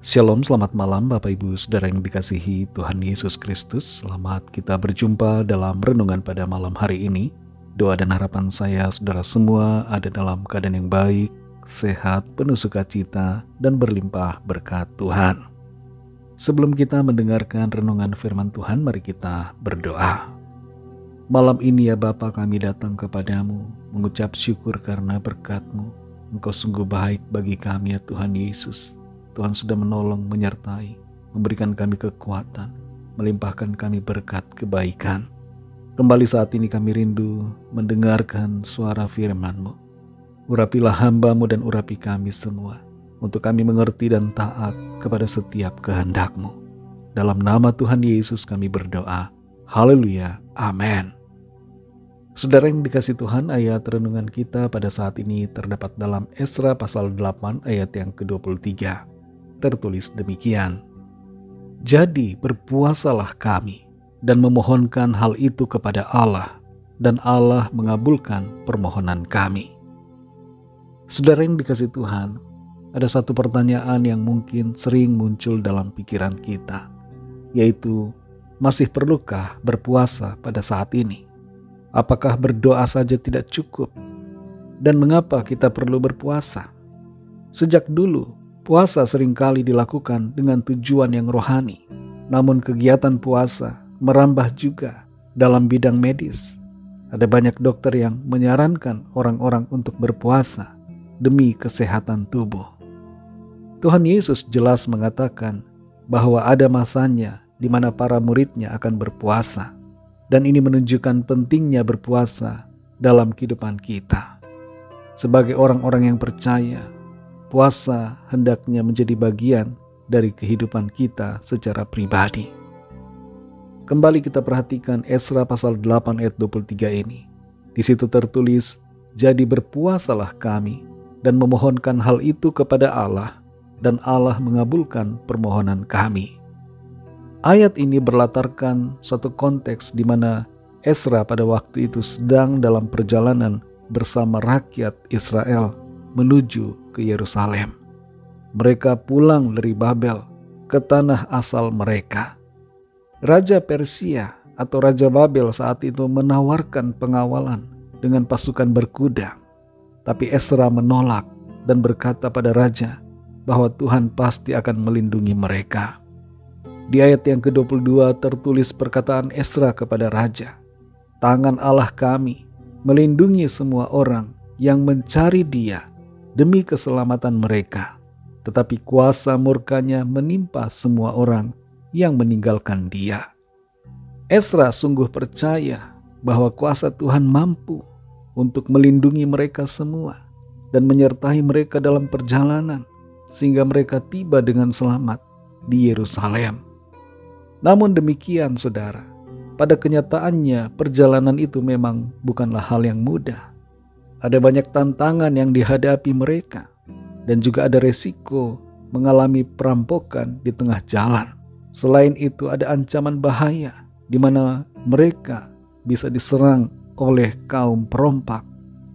Shalom, selamat malam Bapak Ibu Saudara yang dikasihi Tuhan Yesus Kristus. Selamat kita berjumpa dalam renungan pada malam hari ini. Doa dan harapan saya saudara semua ada dalam keadaan yang baik, sehat, penuh sukacita, dan berlimpah berkat Tuhan. Sebelum kita mendengarkan renungan firman Tuhan, mari kita berdoa. Malam ini ya Bapa, kami datang kepadamu, mengucap syukur karena berkat-Mu. Engkau sungguh baik bagi kami ya Tuhan Yesus. Tuhan sudah menolong, menyertai, memberikan kami kekuatan, melimpahkan kami berkat kebaikan. Kembali saat ini kami rindu mendengarkan suara firman-Mu. Urapilah hamba-Mu dan urapi kami semua, untuk kami mengerti dan taat kepada setiap kehendak-Mu. Dalam nama Tuhan Yesus kami berdoa. Haleluya. Amin. Saudara yang dikasih Tuhan, ayat renungan kita pada saat ini terdapat dalam Esra pasal 8 ayat yang ke-23. Tertulis demikian, "Jadi berpuasalah kami dan memohonkan hal itu kepada Allah, dan Allah mengabulkan permohonan kami." Saudara yang dikasih Tuhan, ada satu pertanyaan yang mungkin sering muncul dalam pikiran kita, yaitu masih perlukah berpuasa pada saat ini? Apakah berdoa saja tidak cukup? Dan mengapa kita perlu berpuasa? Sejak dulu, puasa seringkali dilakukan dengan tujuan yang rohani, namun kegiatan puasa merambah juga dalam bidang medis. Ada banyak dokter yang menyarankan orang-orang untuk berpuasa demi kesehatan tubuh. Tuhan Yesus jelas mengatakan bahwa ada masanya di mana para muridnya akan berpuasa, dan ini menunjukkan pentingnya berpuasa dalam kehidupan kita. Sebagai orang-orang yang percaya, puasa hendaknya menjadi bagian dari kehidupan kita secara pribadi. Kembali kita perhatikan Esra pasal 8 ayat 23 ini. Di situ tertulis, "Jadi berpuasalah kami dan memohonkan hal itu kepada Allah, dan Allah mengabulkan permohonan kami." Ayat ini berlatarkan suatu konteks di mana Esra pada waktu itu sedang dalam perjalanan bersama rakyat Israel menuju ke Yerusalem. Mereka pulang dari Babel ke tanah asal mereka. Raja Persia atau Raja Babel saat itu menawarkan pengawalan dengan pasukan berkuda. Tapi Esra menolak dan berkata pada raja bahwa Tuhan pasti akan melindungi mereka. Di ayat yang ke-22 tertulis perkataan Esra kepada raja, "Tangan Allah kami melindungi semua orang yang mencari Dia demi keselamatan mereka, tetapi kuasa murkanya menimpa semua orang yang meninggalkan Dia." Esra sungguh percaya bahwa kuasa Tuhan mampu untuk melindungi mereka semua dan menyertai mereka dalam perjalanan sehingga mereka tiba dengan selamat di Yerusalem. Namun demikian saudara, pada kenyataannya perjalanan itu memang bukanlah hal yang mudah. Ada banyak tantangan yang dihadapi mereka, dan juga ada resiko mengalami perampokan di tengah jalan. Selain itu ada ancaman bahaya di mana mereka bisa diserang oleh kaum perompak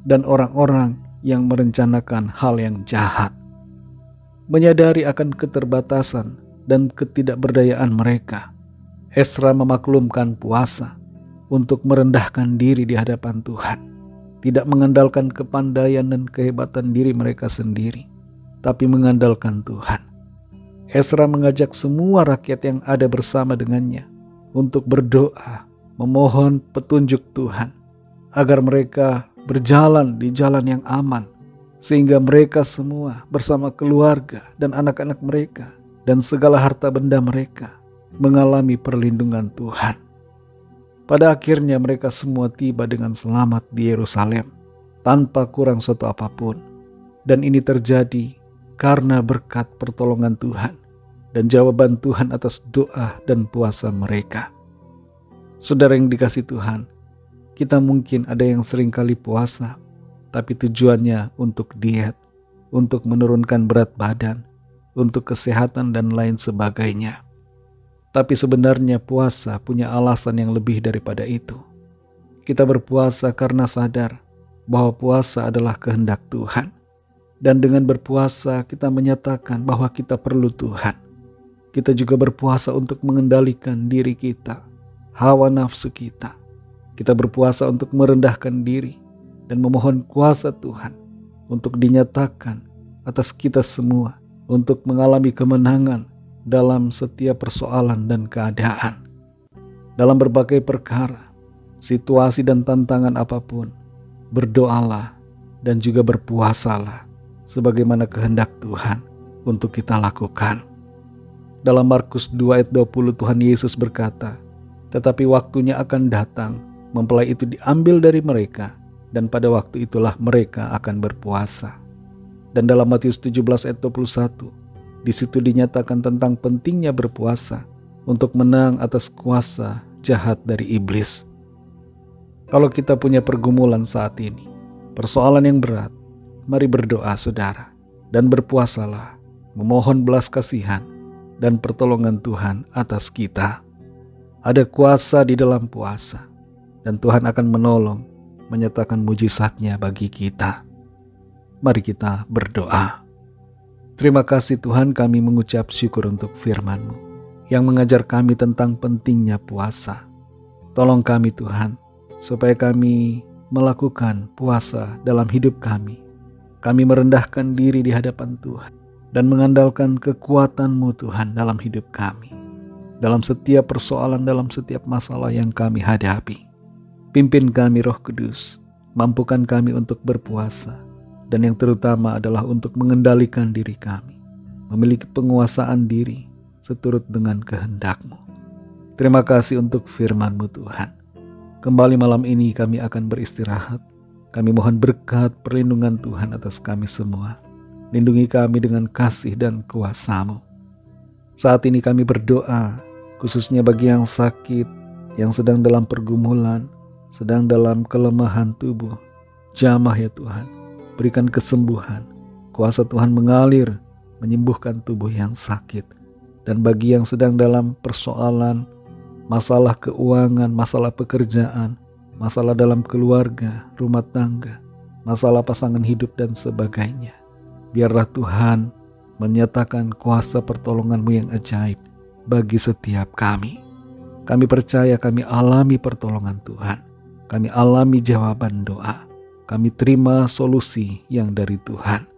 dan orang-orang yang merencanakan hal yang jahat. Menyadari akan keterbatasan dan ketidakberdayaan mereka, Esra memaklumkan puasa untuk merendahkan diri di hadapan Tuhan. Tidak mengandalkan kepandaian dan kehebatan diri mereka sendiri, tapi mengandalkan Tuhan. Esra mengajak semua rakyat yang ada bersama dengannya untuk berdoa, memohon petunjuk Tuhan, agar mereka berjalan di jalan yang aman, sehingga mereka semua bersama keluarga dan anak-anak mereka dan segala harta benda mereka mengalami perlindungan Tuhan. Pada akhirnya mereka semua tiba dengan selamat di Yerusalem tanpa kurang suatu apapun. Dan ini terjadi karena berkat pertolongan Tuhan dan jawaban Tuhan atas doa dan puasa mereka. Saudara yang dikasih Tuhan, kita mungkin ada yang seringkali puasa, tapi tujuannya untuk diet, untuk menurunkan berat badan, untuk kesehatan dan lain sebagainya. Tapi sebenarnya puasa punya alasan yang lebih daripada itu. Kita berpuasa karena sadar bahwa puasa adalah kehendak Tuhan. Dan dengan berpuasa kita menyatakan bahwa kita perlu Tuhan. Kita juga berpuasa untuk mengendalikan diri kita, hawa nafsu kita. Kita berpuasa untuk merendahkan diri dan memohon kuasa Tuhan untuk dinyatakan atas kita semua, untuk mengalami kemenangan dalam setiap persoalan dan keadaan. Dalam berbagai perkara, situasi dan tantangan apapun, berdoalah dan juga berpuasalah sebagaimana kehendak Tuhan untuk kita lakukan. Dalam Markus 2 ayat 20 Tuhan Yesus berkata, "Tetapi waktunya akan datang, mempelai itu diambil dari mereka, dan pada waktu itulah mereka akan berpuasa." Dan dalam Matius 17 ayat 21, di situ dinyatakan tentang pentingnya berpuasa untuk menang atas kuasa jahat dari iblis. Kalau kita punya pergumulan saat ini, persoalan yang berat, mari berdoa saudara, dan berpuasalah, memohon belas kasihan dan pertolongan Tuhan atas kita. Ada kuasa di dalam puasa, dan Tuhan akan menolong, menyatakan mujizatnya bagi kita. Mari kita berdoa. Terima kasih Tuhan, kami mengucap syukur untuk firman-Mu yang mengajar kami tentang pentingnya puasa. Tolong kami Tuhan, supaya kami melakukan puasa dalam hidup kami. Kami merendahkan diri di hadapan Tuhan dan mengandalkan kekuatan-Mu Tuhan dalam hidup kami. Dalam setiap persoalan, dalam setiap masalah yang kami hadapi. Pimpin kami Roh Kudus, mampukan kami untuk berpuasa. Dan yang terutama adalah untuk mengendalikan diri kami. Memiliki penguasaan diri seturut dengan kehendak-Mu. Terima kasih untuk firman-Mu Tuhan. Kembali malam ini kami akan beristirahat. Kami mohon berkat perlindungan Tuhan atas kami semua. Lindungi kami dengan kasih dan kuasa-Mu. Saat ini kami berdoa, khususnya bagi yang sakit, yang sedang dalam pergumulan, sedang dalam kelemahan tubuh. Jamah ya Tuhan, berikan kesembuhan. Kuasa Tuhan mengalir, menyembuhkan tubuh yang sakit. Dan bagi yang sedang dalam persoalan, masalah keuangan, masalah pekerjaan, masalah dalam keluarga, rumah tangga, masalah pasangan hidup dan sebagainya. Biarlah Tuhan menyatakan kuasa pertolongan-Mu yang ajaib bagi setiap kami. Kami percaya kami alami pertolongan Tuhan. Kami alami jawaban doa. Kami terima solusi yang dari Tuhan.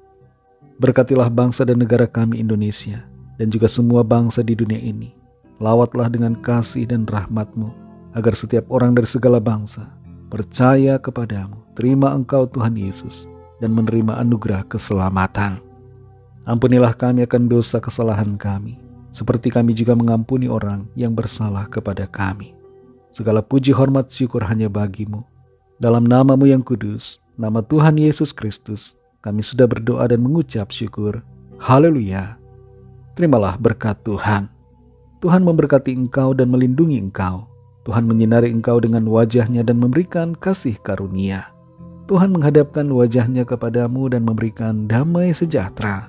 Berkatilah bangsa dan negara kami Indonesia dan juga semua bangsa di dunia ini. Lawatlah dengan kasih dan rahmat-Mu, agar setiap orang dari segala bangsa percaya kepadamu, terima Engkau Tuhan Yesus, dan menerima anugerah keselamatan. Ampunilah kami akan dosa kesalahan kami, seperti kami juga mengampuni orang yang bersalah kepada kami. Segala puji hormat syukur hanya bagi-Mu. Dalam nama-Mu yang kudus, nama Tuhan Yesus Kristus, kami sudah berdoa dan mengucap syukur. Haleluya. Terimalah berkat Tuhan. Tuhan memberkati engkau dan melindungi engkau. Tuhan menyinari engkau dengan wajah-Nya dan memberikan kasih karunia. Tuhan menghadapkan wajah-Nya kepadamu dan memberikan damai sejahtera.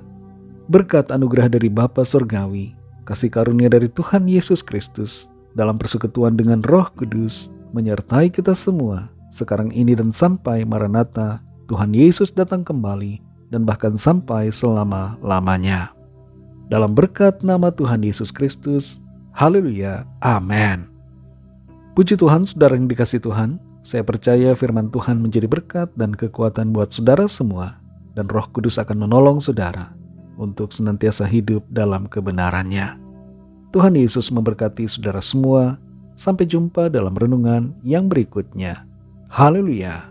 Berkat anugerah dari Bapa Surgawi, kasih karunia dari Tuhan Yesus Kristus, dalam persekutuan dengan Roh Kudus, menyertai kita semua, sekarang ini dan sampai Maranatha, Tuhan Yesus datang kembali, dan bahkan sampai selama-lamanya. Dalam berkat nama Tuhan Yesus Kristus, haleluya, amin. Puji Tuhan, saudara yang dikasihi Tuhan, saya percaya firman Tuhan menjadi berkat dan kekuatan buat saudara semua, dan Roh Kudus akan menolong saudara untuk senantiasa hidup dalam kebenarannya. Tuhan Yesus memberkati saudara semua. Sampai jumpa dalam renungan yang berikutnya. Haleluya.